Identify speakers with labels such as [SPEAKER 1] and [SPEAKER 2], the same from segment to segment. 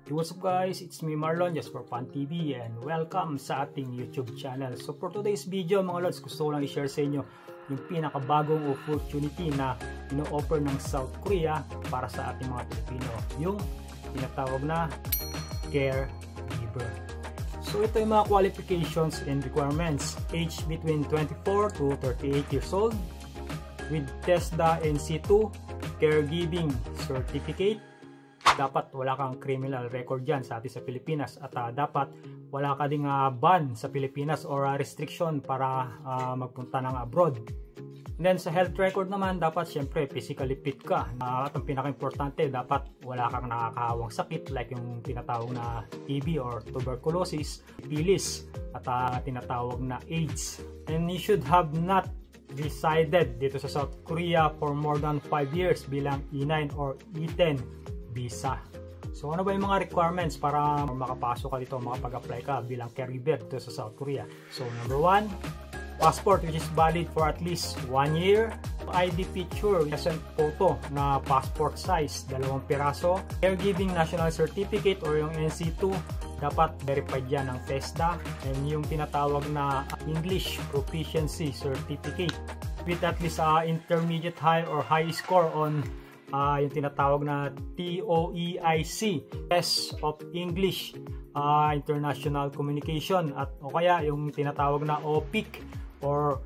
[SPEAKER 1] What's up guys, it's me Marlon, just for fun TV, and welcome sa ating YouTube channel. So for today's video mga lods, gusto ko lang i-share sa inyo yung pinakabagong opportunity na ino-offer ng South Korea para sa ating mga Pilipino, yung tinatawag na caregiver. So ito yung mga qualifications and requirements: age between 24 to 38 years old, with TESDA NC2 caregiving certificate. Dapat wala kang criminal record dyan sa atin sa Pilipinas, at dapat wala ka ding ban sa Pilipinas or restriction para magpunta ng abroad. And then sa health record naman, dapat syempre physically fit ka, at ang pinaka-importante, dapat wala kang nakakahawang sakit like yung tinatawag na TB or tuberculosis, syphilis, at tinatawag na AIDS. And you should have not resided dito sa South Korea for more than 5 years bilang E9 or E10 visa. So ano ba yung mga requirements para makapasok ka dito, makapag-apply ka bilang caregiver dito sa South Korea? So number 1, passport which is valid for at least 1 year, ID picture, recent photo na passport size, 2 piraso, caregiving national certificate or yung NC2, dapat verified yan ng TESDA, and yung tinatawag na English proficiency certificate with at least intermediate high or high score on yung tinatawag na TOEIC, Test of English International Communication, at o kaya yung tinatawag na OPIC or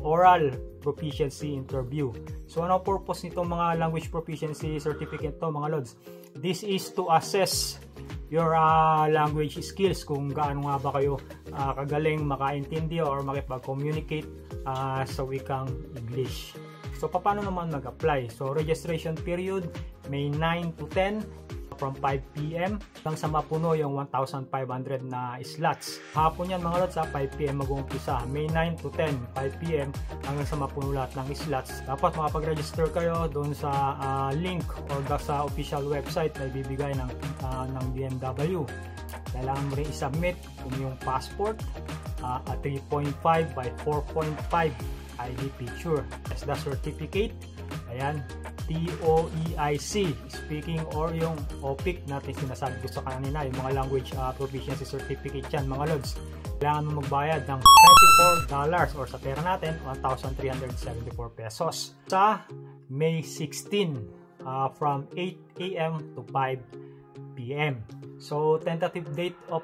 [SPEAKER 1] Oral Proficiency Interview. So ano purpose nitong mga language proficiency certificate to mga lods? This is to assess your language skills, kung gaano nga ba kayo kagaling makaintindi or makipag-communicate sa wikang English. So paano naman mag-apply? So registration period May 9 to 10 from 5 PM hanggang sa mapuno yung 1,500 na slots. Hapon yan mga lods, 5 PM mag-uumpisa. May 9 to 10, 5 PM hanggang sa mapuno lahat ng slots. Dapat makapag-register kayo doon sa link or sa official website na ibibigay ng DMW. Kailangan mo rin i-submit yung passport, 3.5 by 4.5 ID picture, TESDA certificate, ayan, TOEIC speaking or yung OPIC natin sinasabi ko sa kanina, yung mga language proficiency certificate yan mga lods. Kailangan mo magbayad ng $24 or sa pera natin 1,374 pesos sa May 16 from 8 AM to 5 PM. So tentative date of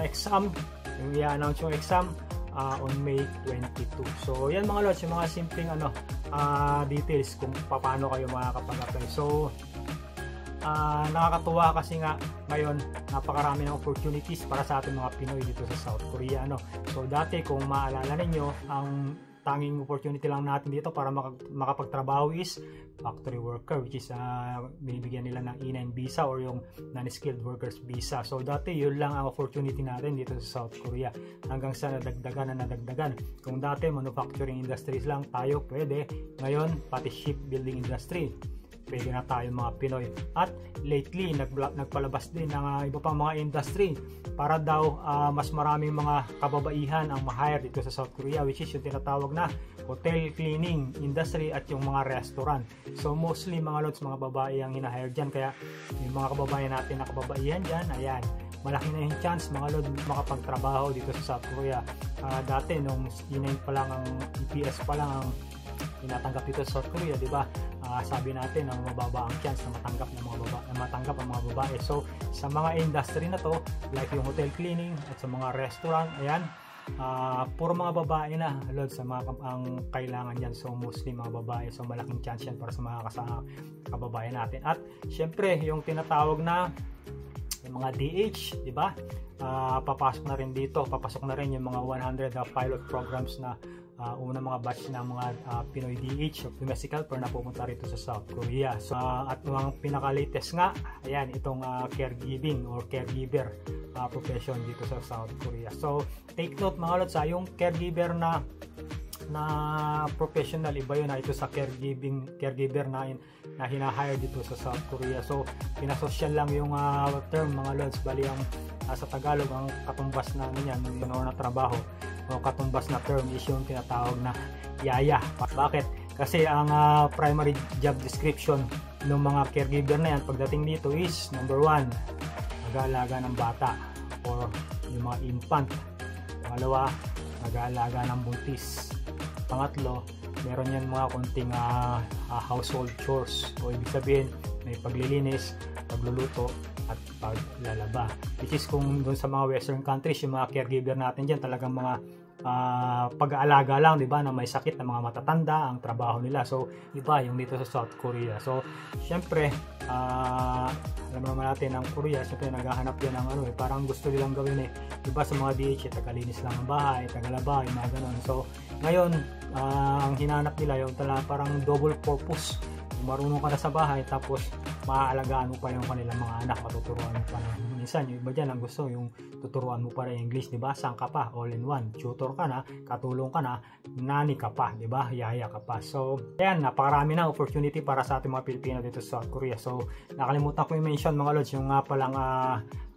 [SPEAKER 1] exam, yung i-announce yung exam on May 22. So yan mga lods, yung mga simpleng details kung paano kayo makakapag-apply. So nakakatuwa kasi nga ngayon napakarami ng opportunities para sa ating mga Pinoy dito sa South Korea. So dati, kung maalala ninyo, ang tanging opportunity lang natin dito para makapagtrabaho is factory worker, which is binibigyan nila ng E9 visa or yung non-skilled workers visa. So dati yun lang ang opportunity natin dito sa South Korea, hanggang sa nadagdagan. Kung dati manufacturing industries lang tayo pwede, ngayon pati shipbuilding industry pwede na tayo mga Pinoy. At lately nagpalabas din ng iba pang mga industry para daw mas maraming mga kababaihan ang ma-hire dito sa South Korea, which is yung tinatawag na hotel cleaning industry at yung mga restaurant. So mostly mga lods, mga babae ang hina-hire dyan, kaya yung mga kababayan natin na kababaihan dyan, ayan, malaki na yung chance mga lods makapagtrabaho dito sa South Korea. Dati nung E9 pa lang, ang EPS pa lang ang tinatanggap dito sa South Korea, di ba? Sabi natin na mababa ang chance na matanggap ang mga babae. So sa mga industry na to, like yung hotel cleaning at sa mga restaurant, ayan, puro mga babae na lods sa mga ang kailangan yan. So mostly mga babae, so malaking chance yan para sa mga kababayan natin. At syempre yung tinatawag na yung mga DH, di ba? Papasok na rin yung mga 100 pilot programs na unang mga batch ng mga Pinoy DH o domestic helper na pupunta rito sa South Korea. So, at mga pinaka-latest nga, ayan, itong caregiving or caregiver profession dito sa South Korea. So take note mga lods, yung caregiver na professional, iba yun ito sa caregiver na hina-hire dito sa South Korea. So pinasosyal lang yung term mga lods, bali ang sa Tagalog ang katumbas na niyan na trabaho o katumbas na term is yung tinatawag na yaya. Bakit? Kasi ang primary job description ng mga caregiver na yan pagdating dito is number 1, nag-aalaga ng bata or yung mga infant. Pangalawa, nag-aalaga ng buntis. Pangatlo, meron yan mga konting household chores, o ibig sabihin may paglilinis, pagluluto at paglalaba, which is kung doon sa mga western countries yung mga caregiver natin dyan talagang mga pag-aalaga lang, di ba, na may sakit na mga matatanda ang trabaho nila. So iba yung dito sa South Korea. So syempre alam naman natin ang Korea, syempre naghahanap yan ng parang gusto nilang gawin iba sa mga DH, tagalinis lang ng bahay, tagalaba, yung mga ganun. So ngayon ang hinanap nila yung parang double purpose. Marunong ka na sa bahay tapos maaalagaan mo pa yung kanilang mga anak, matuturuan mo pa minsan yung iba dyan ang gusto yung tuturuan mo pa rin English, di ba? Sang ka pa, all in one, tutor ka na, katulong ka na, nani ka pa, di ba? Yaya ka pa. So ayan, napakarami na opportunity para sa ating mga Pilipino dito sa South Korea. So nakalimutan ko i-mention mga lods yung nga palang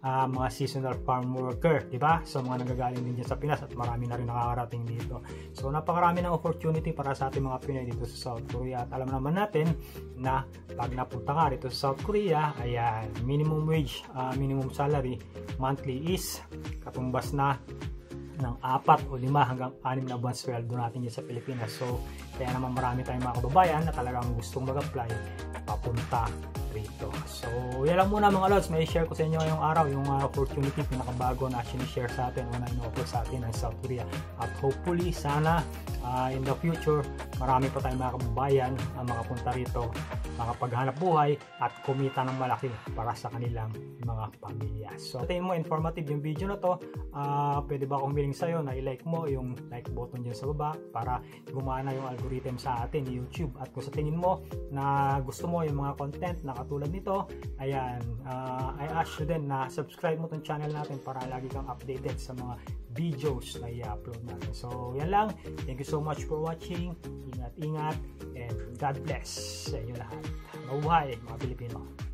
[SPEAKER 1] mga seasonal farm worker, di ba? So mga nagagaling din dyan sa Pinas at marami na rin nakakarating dito. So napakarami ng opportunity para sa ating mga Pinoy dito sa South Korea. At alam naman natin na pag napunta ka dito sa South Korea, ayan, minimum wage, minimum salary monthly is katumbas na ng 4 o 5 hanggang 6 na buwan sweldo natin dyan sa Pilipinas. So kaya naman marami tayong mga kababayan na talagang gustong mag-apply papunta rito. So yan lang muna mga lods, may share ko sa inyo ngayong araw yung opportunity pinakabago na sinishare sa atin o na ino-offer sa atin ng South Korea. At hopefully sana in the future marami pa tayong mga kababayan na makapunta rito, makapaghanap buhay at kumita ng malaki para sa kanilang mga pamilya. So tingin mo informative yung video na to, pwede ba akong humiling sa'yo na i-like mo yung like button dyan sa baba para gumana yung algorithm sa atin ni YouTube. At kung sa tingin mo na gusto mo yung mga content na katulad nito, ayan, I ask you din na subscribe mo tong channel natin para lagi kang updated sa mga videos na i-upload natin. So yan lang, thank you so much for watching, ingat and God bless sa inyo lahat. Mabuhay mga Pilipino.